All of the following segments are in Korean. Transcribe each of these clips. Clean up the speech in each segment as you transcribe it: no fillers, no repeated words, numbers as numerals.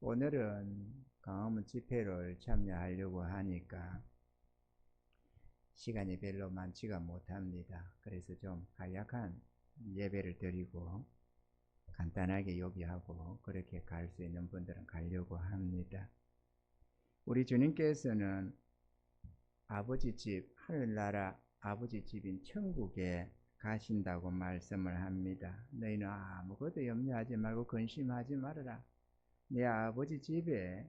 오늘은 광화문 집회를 참여하려고 하니까 시간이 별로 많지가 못합니다. 그래서 좀 간략한 예배를 드리고 간단하게 요기하고 그렇게 갈 수 있는 분들은 가려고 합니다. 우리 주님께서는 아버지 집, 하늘나라 아버지 집인 천국에 가신다고 말씀을 합니다. 너희는 아무것도 염려하지 말고 근심하지 말아라. 내 아버지 집에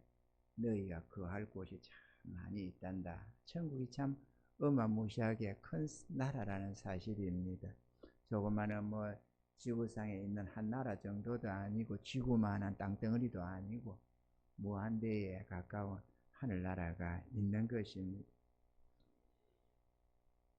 너희가 거할 곳이 참 많이 있단다. 천국이 참 어마무시하게 큰 나라라는 사실입니다. 조그마한 지구상에 있는 한 나라 정도도 아니고 지구만한 땅덩어리도 아니고 무한대에 가까운 하늘나라가 있는 것입니다.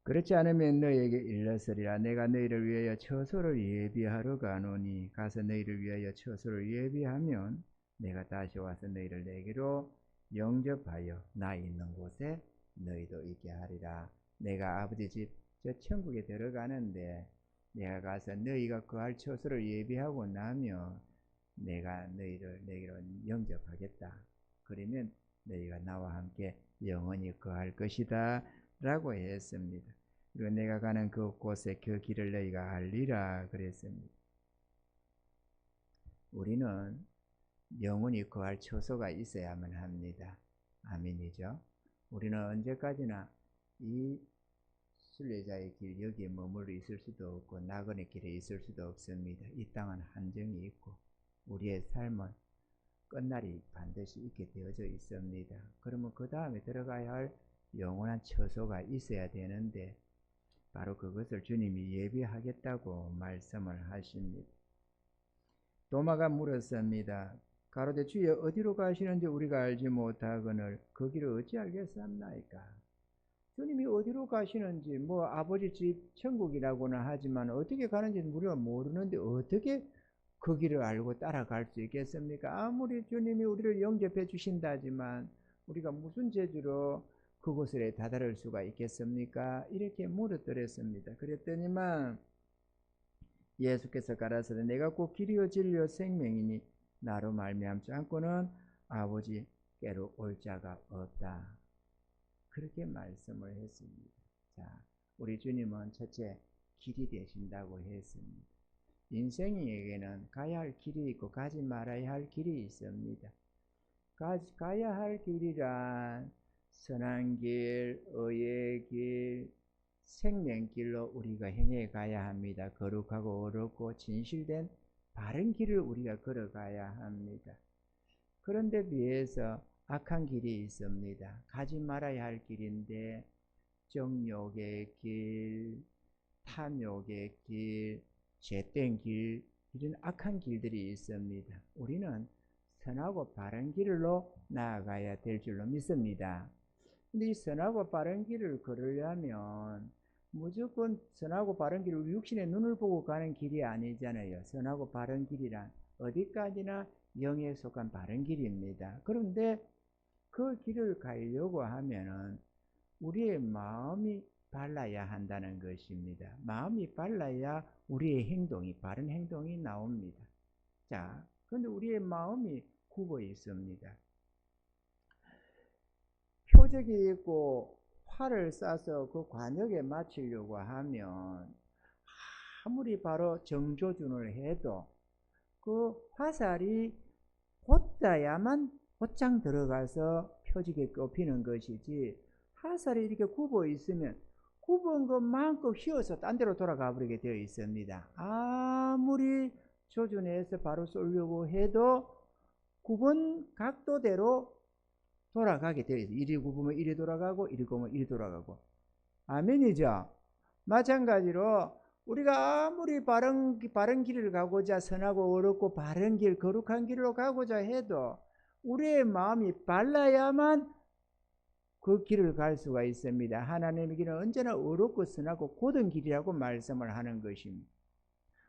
그렇지 않으면 너희에게 일렀으리라. 내가 너희를 위하여 처소를 예비하러 가노니 가서 너희를 위하여 처소를 예비하면 내가 다시 와서 너희를 내게로 영접하여 나 있는 곳에 너희도 있게 하리라. 내가 아버지 집 저 천국에 들어가는데 내가 가서 너희가 거할 처소를 예비하고 나면 내가 너희를 내게로 영접하겠다. 그러면 너희가 나와 함께 영원히 거할 것이다 라고 했습니다. 그리고 내가 가는 그 곳에 그 길을 너희가 알리라 그랬습니다. 우리는 영원히 거할 처소가 있어야만 합니다. 아멘이죠. 우리는 언제까지나 이 순례자의 길 여기에 머물러 있을 수도 없고 나그네 길에 있을 수도 없습니다. 이 땅은 한정이 있고 우리의 삶은 끝날이 반드시 있게 되어져 있습니다. 그러면 그 다음에 들어가야 할 영원한 처소가 있어야 되는데 바로 그것을 주님이 예비하겠다고 말씀을 하십니다. 도마가 물었습니다. 가로되 주여 어디로 가시는지 우리가 알지 못하거늘 그 길을 어찌 알겠사옵나이까. 주님이 어디로 가시는지 아버지 집 천국이라고는 하지만 어떻게 가는지 우리가 모르는데 어떻게 그 길을 알고 따라갈 수 있겠습니까? 아무리 주님이 우리를 영접해 주신다지만 우리가 무슨 재주로 그곳에 다다를 수가 있겠습니까? 이렇게 물었더랬습니다. 그랬더니만 예수께서 가라사대 내가 곧 길이요 진리요 생명이니 나로 말미암지 않고는 아버지께로 올 자가 없다. 그렇게 말씀을 했습니다. 자, 우리 주님은 첫째 길이 되신다고 했습니다. 인생에게는 가야 할 길이 있고 가지 말아야 할 길이 있습니다. 가야 할 길이란 선한 길, 의의 길, 생명길로 우리가 행해 가야 합니다. 거룩하고 어렵고 진실된 바른 길을 우리가 걸어가야 합니다. 그런데 비해서 악한 길이 있습니다. 가지 말아야 할 길인데 정욕의 길, 탐욕의 길, 죄된 길, 이런 악한 길들이 있습니다. 우리는 선하고 바른 길로 나아가야 될 줄로 믿습니다. 근데 이 선하고 바른 길을 걸으려면 무조건 선하고 바른 길을 육신의 눈을 보고 가는 길이 아니잖아요. 선하고 바른 길이란 어디까지나 영에 속한 바른 길입니다. 그런데 그 길을 가려고 하면은 우리의 마음이 발라야 한다는 것입니다. 마음이 발라야 우리의 행동이 바른 행동이 나옵니다. 자, 그런데 우리의 마음이 굽어 있습니다. 표적이 있고 활을 쏴서 그 관역에 맞추려고 하면 아무리 바로 정조준을 해도 그 화살이 곧다야만 곧장 들어가서 표적에 꼽히는 것이지 화살이 이렇게 굽어 있으면 굽은 것만큼 휘어서 딴 데로 돌아가 버리게 되어 있습니다. 아무리 조준해서 바로 쏘려고 해도 굽은 각도대로 돌아가게 되어 있어요. 이리 굽으면 이리 돌아가고 이리 굽으면 이리 돌아가고. 아멘이죠. 마찬가지로 우리가 아무리 바른 길을 가고자 선하고 어렵고 바른 길 거룩한 길로 가고자 해도 우리의 마음이 발라야만 그 길을 갈 수가 있습니다. 하나님의 길은 언제나 어렵고 선하고 곧은 길이라고 말씀을 하는 것입니다.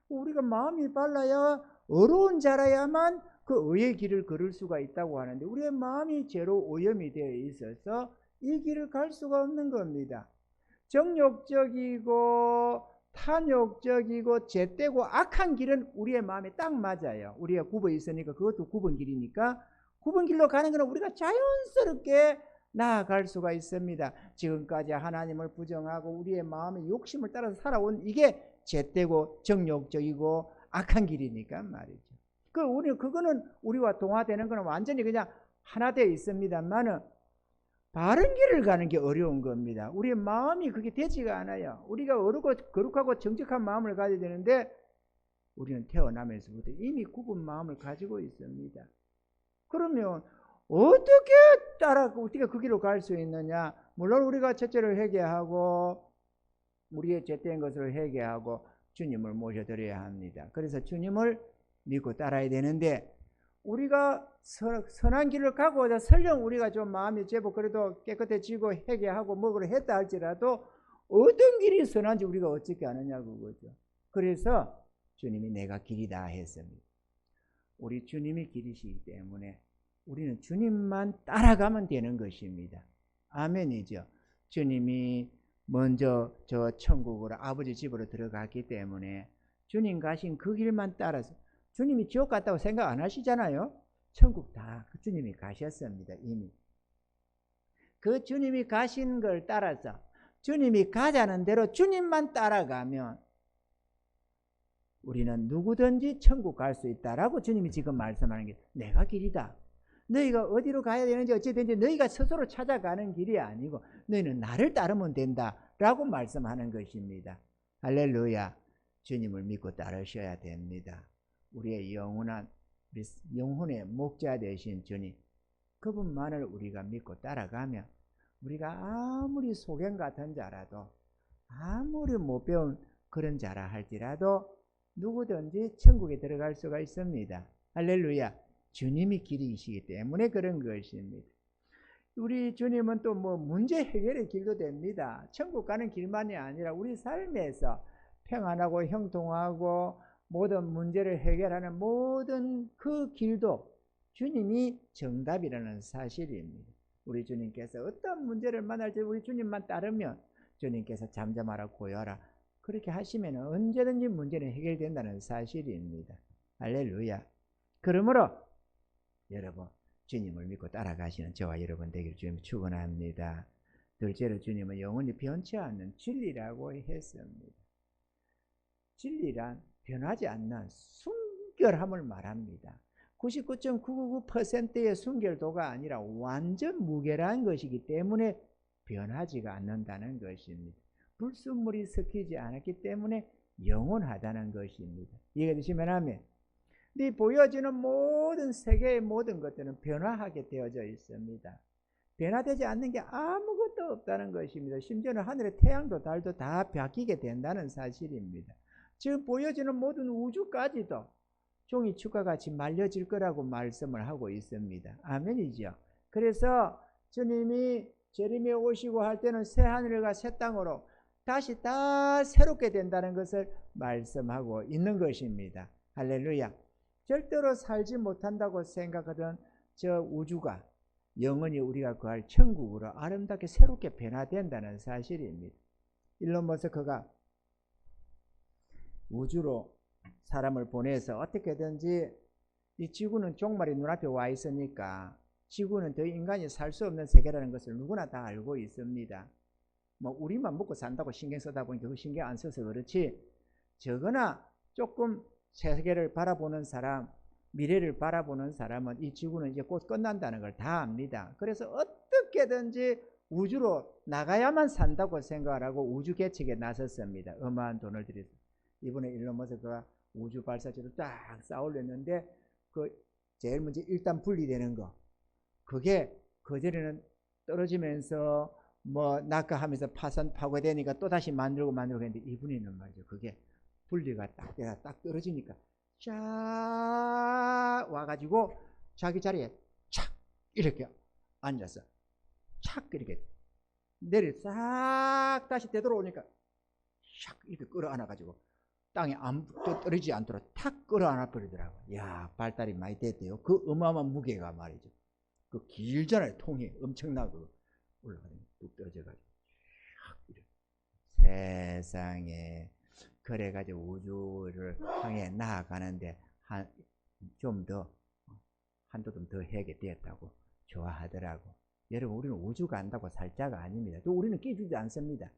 우리가 마음이 발라야 어려운 자라야만 그 의의 길을 걸을 수가 있다고 하는데 우리의 마음이 죄로 오염이 되어 있어서 이 길을 갈 수가 없는 겁니다. 정욕적이고 탐욕적이고 죄되고 악한 길은 우리의 마음에 딱 맞아요. 우리가 굽어 있으니까 그것도 굽은 길이니까 굽은 길로 가는 것은 우리가 자연스럽게 나아갈 수가 있습니다. 지금까지 하나님을 부정하고 우리의 마음의 욕심을 따라서 살아온 이게 죄되고 정욕적이고 악한 길이니까 말이죠. 그거는 우리와 동화되는 거는 완전히 그냥 하나 되어 있습니다만은 바른 길을 가는 게 어려운 겁니다. 우리의 마음이 그게 되지가 않아요. 우리가 어렵고 거룩하고 정직한 마음을 가져야 되는데 우리는 태어나면서부터 이미 굽은 마음을 가지고 있습니다. 그러면 어떻게 그 길로 갈 수 있느냐? 물론 우리가 첫째를 회개하고 우리의 죄된 것을 회개하고 주님을 모셔드려야 합니다. 그래서 주님을 믿고 따라야 되는데 우리가 선한 길을 가고자 설령 우리가 좀 마음이 제법 그래도 깨끗해지고 회개하고 먹으려 했다 할지라도 어떤 길이 선한지 우리가 어떻게 아느냐고 그거죠. 그래서 주님이 내가 길이다 했습니다. 우리 주님이 길이시기 때문에 우리는 주님만 따라가면 되는 것입니다. 아멘이죠. 주님이 먼저 저 천국으로 아버지 집으로 들어갔기 때문에 주님 가신 그 길만 따라서 주님이 지옥 갔다고 생각 안 하시잖아요. 천국 다 주님이 가셨습니다. 이미 그 주님이 가신 걸 따라서 주님이 가자는 대로 주님만 따라가면 우리는 누구든지 천국 갈 수 있다라고 주님이 지금 말씀하는 게 내가 길이다. 너희가 어디로 가야 되는지 어찌든지 너희가 스스로 찾아가는 길이 아니고 너희는 나를 따르면 된다라고 말씀하는 것입니다. 할렐루야. 주님을 믿고 따르셔야 됩니다. 우리의 영혼의 목자 되신 주님, 그분만을 우리가 믿고 따라가면 우리가 아무리 소경 같은 자라도 아무리 못 배운 그런 자라 할지라도 누구든지 천국에 들어갈 수가 있습니다. 할렐루야. 주님이 길이시기 때문에 그런 것입니다. 우리 주님은 또 문제 해결의 길도 됩니다. 천국 가는 길만이 아니라 우리 삶에서 평안하고 형통하고 모든 문제를 해결하는 모든 그 길도 주님이 정답이라는 사실입니다. 우리 주님께서 어떤 문제를 만날지 우리 주님만 따르면 주님께서 잠잠하라 고요하라 그렇게 하시면 언제든지 문제는 해결된다는 사실입니다. 할렐루야. 그러므로 여러분 주님을 믿고 따라가시는 저와 여러분 되기를 주님 축원합니다. 둘째로 주님은 영원히 변치 않는 진리라고 했습니다. 진리란 변하지 않는 순결함을 말합니다. 99.999%의 순결도가 아니라 완전 무결한 것이기 때문에 변하지가 않는다는 것입니다. 불순물이 섞이지 않았기 때문에 영원하다는 것입니다. 이해가 되시면 하면 보여지는 모든 세계의 모든 것들은 변화하게 되어져 있습니다. 변화되지 않는 게 아무것도 없다는 것입니다. 심지어는 하늘의 태양도 달도 다 바뀌게 된다는 사실입니다. 지금 보여지는 모든 우주까지도 종이축과 같이 말려질 거라고 말씀을 하고 있습니다. 아멘이죠. 그래서 주님이 재림에 오시고 할 때는 새 하늘과 새 땅으로 다시 다 새롭게 된다는 것을 말씀하고 있는 것입니다. 할렐루야. 절대로 살지 못한다고 생각하던 저 우주가 영원히 우리가 거할 천국으로 아름답게 새롭게 변화된다는 사실입니다. 일론 머스크가 우주로 사람을 보내서 어떻게든지 이 지구는 종말이 눈앞에 와 있으니까 지구는 더 인간이 살 수 없는 세계라는 것을 누구나 다 알고 있습니다. 우리만 먹고 산다고 신경 쓰다 보니까 그 신경 안 써서 그렇지 저거나 조금 세계를 바라보는 사람, 미래를 바라보는 사람은 이 지구는 이제 곧 끝난다는 걸 다 압니다. 그래서 어떻게든지 우주로 나가야만 산다고 생각하고 우주 개척에 나섰습니다. 어마한 돈을 들여서. 이번에 일론 머스크가 우주 발사체로 딱 쌓으려는데 제일 먼저 일단 분리되는 거. 그게 그전에는 떨어지면서 낙하하면서 파괴되니까 또 다시 만들고 했는데 이분이는 말이죠. 그게 분리가 딱 떨어지니까 쫙 와가지고 자기 자리에 착 이렇게 앉아서 착 이렇게 내려 싹 다시 되돌아오니까 샥 이렇게 끌어안아가지고 땅에 떨어지지 않도록 탁 끌어안아 버리더라고요. 야, 발달이 많이 됐대요. 그 어마어마한 무게가 말이죠. 그 길잖아요. 통이 엄청나고 올라가는 뚝 떨어져가지고 세상에 그래가지고 우주를 향해 나아가는데 좀 더 한도 좀 더 하게 되었다고 좋아하더라고. 여러분, 우리는 우주 간다고 살자가 아닙니다. 또 우리는 끼주지 않습니다.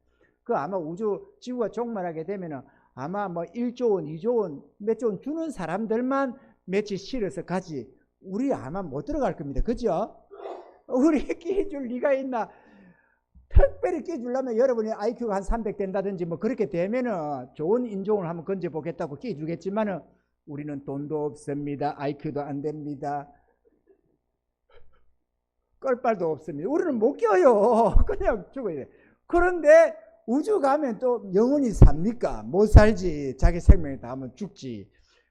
그 아마 우주 지구가 종말하게 되면은 아마 뭐 1조 원, 2조 원, 몇 조 원 주는 사람들만 며칠 실어서 가지, 우리 아마 못 들어갈 겁니다. 그죠? 우리 끼줄 리가 있나? 특별히 끼주려면 여러분이 IQ가 한 300 된다든지 뭐 그렇게 되면은 좋은 인종을 한번 건져보겠다고 끼주겠지만은 우리는 돈도 없습니다. IQ도 안 됩니다. 껄빨도 없습니다. 우리는 못 껴요. 그냥 죽어야 돼. 그런데 우주 가면 또 영원히 삽니까? 못 살지. 자기 생명이 다 하면 죽지.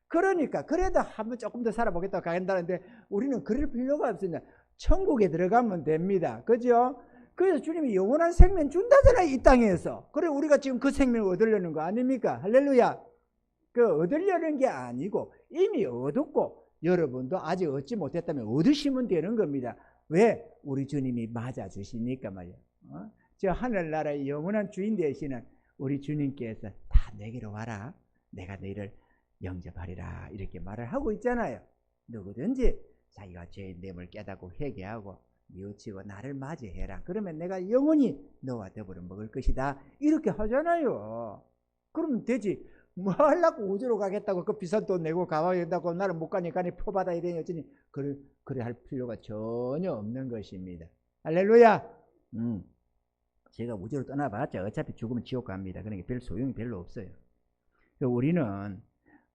그러니까 그래도 한번 조금 더 살아보겠다고 간다는데 우리는 그럴 필요가 없습니다. 천국에 들어가면 됩니다. 그죠? 그래서 주님이 영원한 생명 준다잖아요. 이 땅에서. 그래 우리가 지금 그 생명을 얻으려는 거 아닙니까? 할렐루야. 그 얻으려는 게 아니고 이미 얻었고 여러분도 아직 얻지 못했다면 얻으시면 되는 겁니다. 왜? 우리 주님이 맞아주시니까 말이야. 저 하늘나라의 영원한 주인 되시는 우리 주님께서 다 내게로 와라. 내가 너희를 영접하리라. 이렇게 말을 하고 있잖아요. 누구든지 자기가 죄인됨을 깨닫고 회개하고 뉘우치고 나를 맞이해라. 그러면 내가 영원히 너와 더불어 먹을 것이다. 이렇게 하잖아요. 그러면 되지. 뭐 하려고 우주로 가겠다고 그 비싼 돈 내고 가봐야겠다고 나는 못 가니까 표받아야 되니 어쩌니 그래 할 필요가 전혀 없는 것입니다. 할렐루야. 제가 우주로 떠나봤자 어차피 죽으면 지옥 갑니다. 그러니까 별 소용이 별로 없어요. 우리는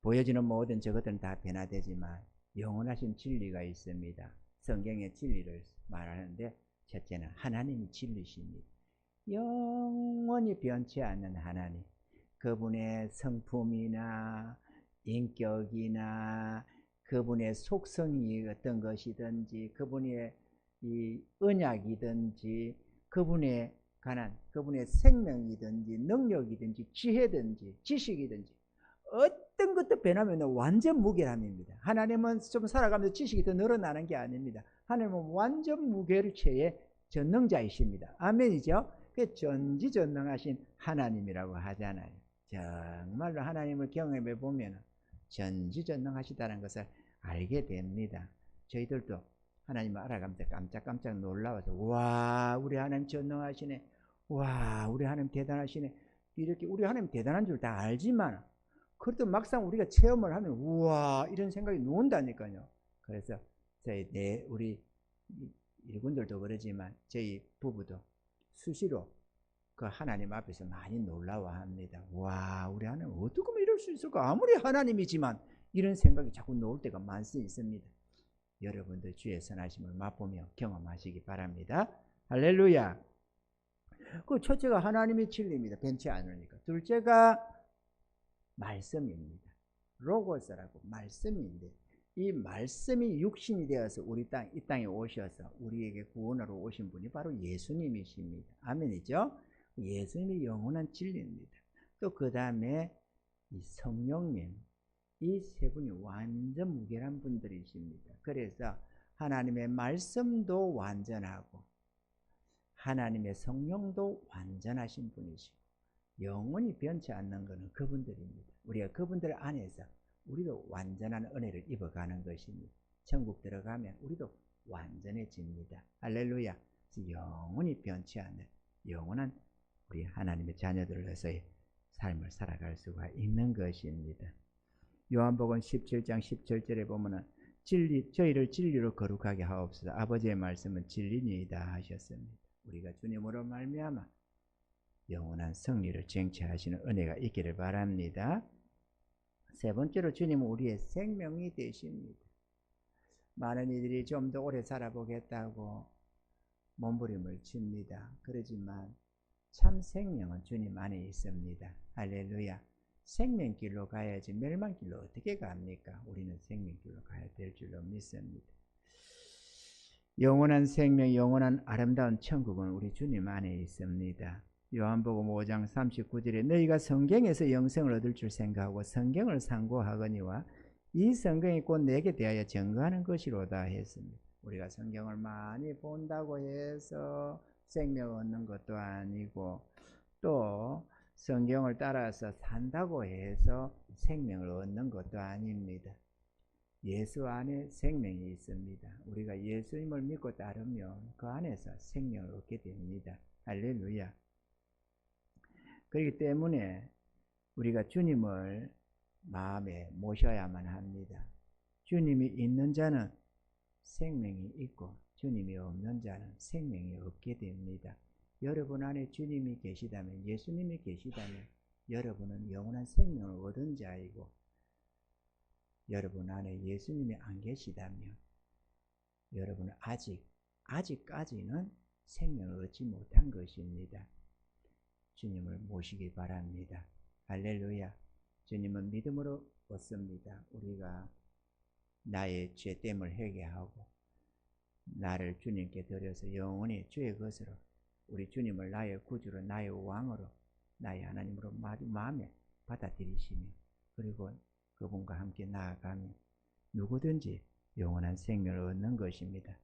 보여지는 모든 저것들은 다 변화되지만 영원하신 진리가 있습니다. 성경의 진리를 말하는데 첫째는 하나님이 진리십니다. 영원히 변치 않는 하나님. 그분의 성품이나 인격이나 그분의 속성이 어떤 것이든지 그분의 이 언약이든지 그분의 관한 그분의 생명이든지 능력이든지 지혜든지 지식이든지 어떤 것도 변하면 완전 무결함입니다. 하나님은 좀 살아가면서 지식이 더 늘어나는 게 아닙니다. 하나님은 완전 무결체의 전능자이십니다. 아멘이죠? 그게 전지전능하신 하나님이라고 하잖아요. 정말로 하나님을 경험해 보면 전지전능하시다는 것을 알게 됩니다. 저희들도 하나님을 알아가면서 깜짝깜짝 놀라워서 와 우리 하나님 전능하시네. 와 우리 하나님 대단하시네. 이렇게 우리 하나님 대단한 줄 다 알지만 그래도 막상 우리가 체험을 하면 우와 이런 생각이 나온다니까요. 그래서 우리 일군들도 그러지만 저희 부부도 수시로 그 하나님 앞에서 많이 놀라워합니다. 와 우리 하나님 어떻게 하면 이럴 수 있을까? 아무리 하나님이지만 이런 생각이 자꾸 나올 때가 많습니다. 여러분들 주의 선하심을 맛보며 경험하시기 바랍니다. 할렐루야. 그 첫째가 하나님의 진리입니다. 변치 않으니까. 둘째가 말씀입니다. 로고스라고 말씀인데 이 말씀이 육신이 되어서 이 땅에 오셔서 우리에게 구원하러 오신 분이 바로 예수님이십니다. 아멘이죠? 예수님이 영원한 진리입니다. 또 그 다음에 이 성령님, 이 세 분이 완전 무결한 분들이십니다. 그래서 하나님의 말씀도 완전하고 하나님의 성령도 완전하신 분이시고 영원히 변치 않는 것은 그분들입니다. 우리가 그분들 안에서 우리도 완전한 은혜를 입어가는 것입니다. 천국 들어가면 우리도 완전해집니다. 할렐루야. 영원히 변치 않는 영원한 우리 하나님의 자녀들로서의 삶을 살아갈 수가 있는 것입니다. 요한복음 17장 17절에 보면은 저희를 진리로 거룩하게 하옵소서. 아버지의 말씀은 진리니이다 하셨습니다. 우리가 주님으로 말미암아 영원한 승리를 쟁취하시는 은혜가 있기를 바랍니다. 세 번째로 주님은 우리의 생명이 되십니다. 많은 이들이 좀 더 오래 살아보겠다고 몸부림을 칩니다. 그러지만 참 생명은 주님 안에 있습니다. 할렐루야. 생명길로 가야지 멸망길로 어떻게 갑니까? 우리는 생명길로 가야 될 줄로 믿습니다. 영원한 생명, 영원한 아름다운 천국은 우리 주님 안에 있습니다. 요한복음 5장 39절에 너희가 성경에서 영생을 얻을 줄 생각하고 성경을 상고하거니와 이 성경이 곧 내게 대하여 증거하는 것이로다 했습니다. 우리가 성경을 많이 본다고 해서 생명을 얻는 것도 아니고 또 성경을 따라서 산다고 해서 생명을 얻는 것도 아닙니다. 예수 안에 생명이 있습니다. 우리가 예수님을 믿고 따르면 그 안에서 생명을 얻게 됩니다. 할렐루야. 그렇기 때문에 우리가 주님을 마음에 모셔야만 합니다. 주님이 있는 자는 생명이 있고 주님이 없는 자는 생명이 없게 됩니다. 여러분 안에 주님이 계시다면, 예수님이 계시다면 여러분은 영원한 생명을 얻은 자이고, 여러분 안에 예수님이 안 계시다면 여러분은 아직까지는 생명을 얻지 못한 것입니다. 주님을 모시기 바랍니다. 할렐루야. 주님은 믿음으로 얻습니다. 우리가 나의 죄됨을 회개하고 나를 주님께 드려서 영원히 주의 것으로, 우리 주님을 나의 구주로, 나의 왕으로, 나의 하나님으로 마음에 받아들이시며, 그리고 그분과 함께 나아가면 누구든지 영원한 생명을 얻는 것입니다.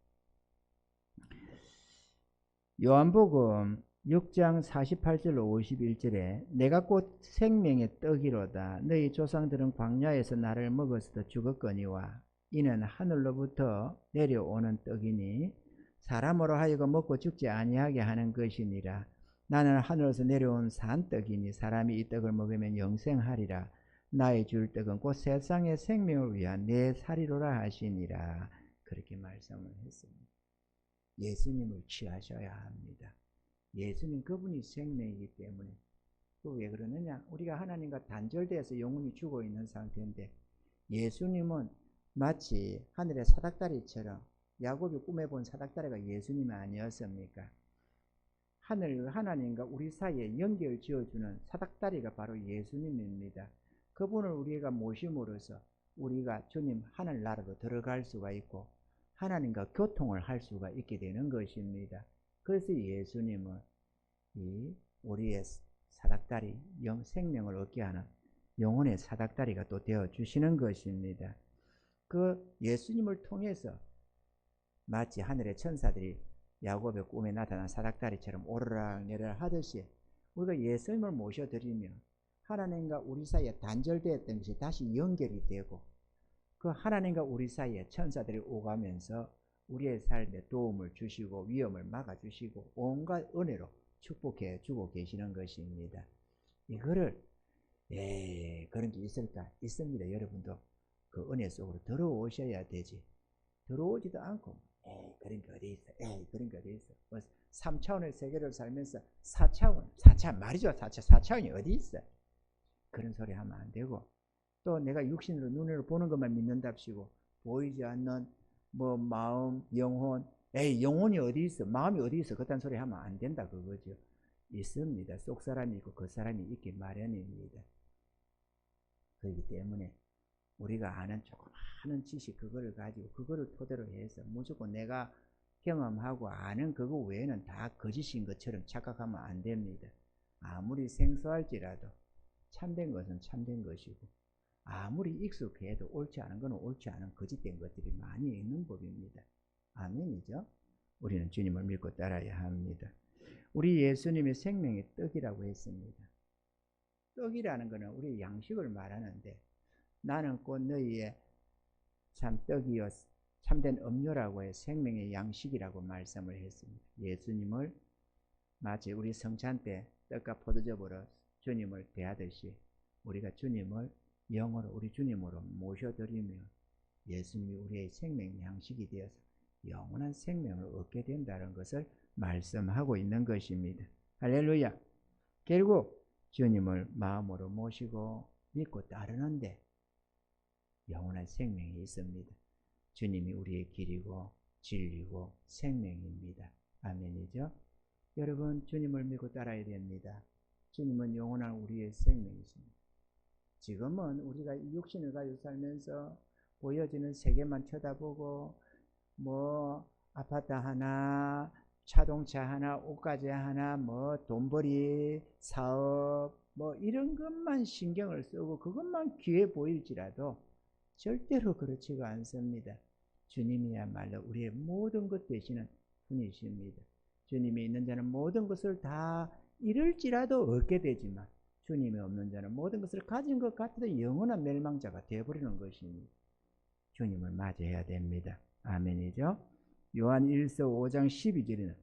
요한복음 6장 48절로 51절에 내가 곧 생명의 떡이로다. 너희 조상들은 광야에서 나를 먹었어도 죽었거니와 이는 하늘로부터 내려오는 떡이니 사람으로 하여금 먹고 죽지 아니하게 하는 것이니라. 나는 하늘에서 내려온 산떡이니 사람이 이 떡을 먹으면 영생하리라. 나의 줄 떡은 곧 세상의 생명을 위한 내 살이로라 하시니라. 그렇게 말씀을 했습니다. 예수님을 취하셔야 합니다. 예수님 그분이 생명이기 때문에. 왜 그러느냐? 우리가 하나님과 단절돼서 영혼이 죽어 있는 상태인데, 예수님은 마치 하늘의 사닥다리처럼, 야곱이 꿈에 본 사닥다리가 예수님이 아니었습니까? 하나님과 우리 사이에 연결 지어주는 사닥다리가 바로 예수님입니다. 그분을 우리가 모심으로써 우리가 주님 하늘나라로 들어갈 수가 있고 하나님과 교통을 할 수가 있게 되는 것입니다. 그래서 예수님은 우리의 사닥다리, 생명을 얻게 하는 영혼의 사닥다리가 또 되어주시는 것입니다. 그 예수님을 통해서 마치 하늘의 천사들이 야곱의 꿈에 나타난 사닥다리처럼 오르락내리락 하듯이 우리가 예수님을 모셔드리며 하나님과 우리 사이에 단절되었던 것이 다시 연결이 되고, 그 하나님과 우리 사이에 천사들이 오가면서 우리의 삶에 도움을 주시고 위험을 막아주시고 온갖 은혜로 축복해 주고 계시는 것입니다. 이거를 그런 게 있을까? 있습니다. 여러분도 그 은혜 속으로 들어오셔야 되지. 들어오지도 않고 그런 게 어디 있어? 그런 게 어디 있어? 3차원의 세계를 살면서 4차원 말이죠. 4차원이 어디 있어? 그런 소리 하면 안 되고, 또 내가 육신으로 눈으로 보는 것만 믿는답시고 보이지 않는 뭐 마음, 영혼, 영혼이 어디 있어? 마음이 어디 있어? 그딴 소리 하면 안 된다 그거죠. 있습니다. 속 사람이 있고 그 사람이 있기 마련입니다. 그렇기 때문에 우리가 아는 조그마한 지식 그거를 가지고 그거를 토대로 해서 무조건 내가 경험하고 아는 그거 외에는 다 거짓인 것처럼 착각하면 안 됩니다. 아무리 생소할지라도 참된 것은 참된 것이고, 아무리 익숙해도 옳지 않은 것은 옳지 않은 거짓된 것들이 많이 있는 법입니다. 아멘이죠? 우리는 주님을 믿고 따라야 합니다. 우리 예수님의 생명의 떡이라고 했습니다. 떡이라는 것은 우리 양식을 말하는데, 나는 곧 너희의 참 떡이요 참된 음료라고 해 생명의 양식이라고 말씀을 했습니다. 예수님을 마치 우리 성찬 때 떡과 포도즙으로 주님을 대하듯이 우리가 주님을 영으로 우리 주님으로 모셔드리며 예수님이 우리의 생명 양식이 되어서 영원한 생명을 얻게 된다는 것을 말씀하고 있는 것입니다. 할렐루야. 결국 주님을 마음으로 모시고 믿고 따르는데 영원한 생명이 있습니다. 주님이 우리의 길이고 진리고 생명입니다. 아멘이죠? 여러분, 주님을 믿고 따라야 됩니다. 주님은 영원한 우리의 생명이십니다. 지금은 우리가 육신을 가지고 살면서 보여지는 세계만 쳐다보고 뭐 아파트 하나, 자동차 하나, 옷가게 하나, 뭐 돈벌이, 사업 뭐 이런 것만 신경을 쓰고 그것만 귀해 보일지라도 절대로 그렇지가 않습니다. 주님이야말로 우리의 모든 것 되시는 분이십니다. 주님이 있는 자는 모든 것을 다 잃을지라도 얻게 되지만 주님이 없는 자는 모든 것을 가진 것 같아도 영원한 멸망자가 되어버리는 것입니다. 주님을 맞이해야 됩니다. 아멘이죠. 요한 1서 5장 12절에는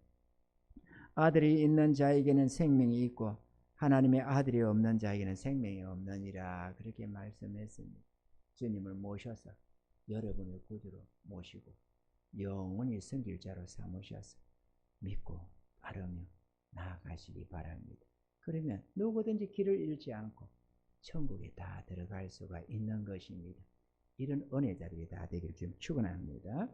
아들이 있는 자에게는 생명이 있고 하나님의 아들이 없는 자에게는 생명이 없느니라 그렇게 말씀했습니다. 주님을 모셔서 여러분의 구주로 모시고 영원히 성길자로 삼으셔서 믿고 바르며 나아가시기 바랍니다. 그러면 누구든지 길을 잃지 않고 천국에 다 들어갈 수가 있는 것입니다. 이런 은혜 자리에 다 되길 좀 축원합니다.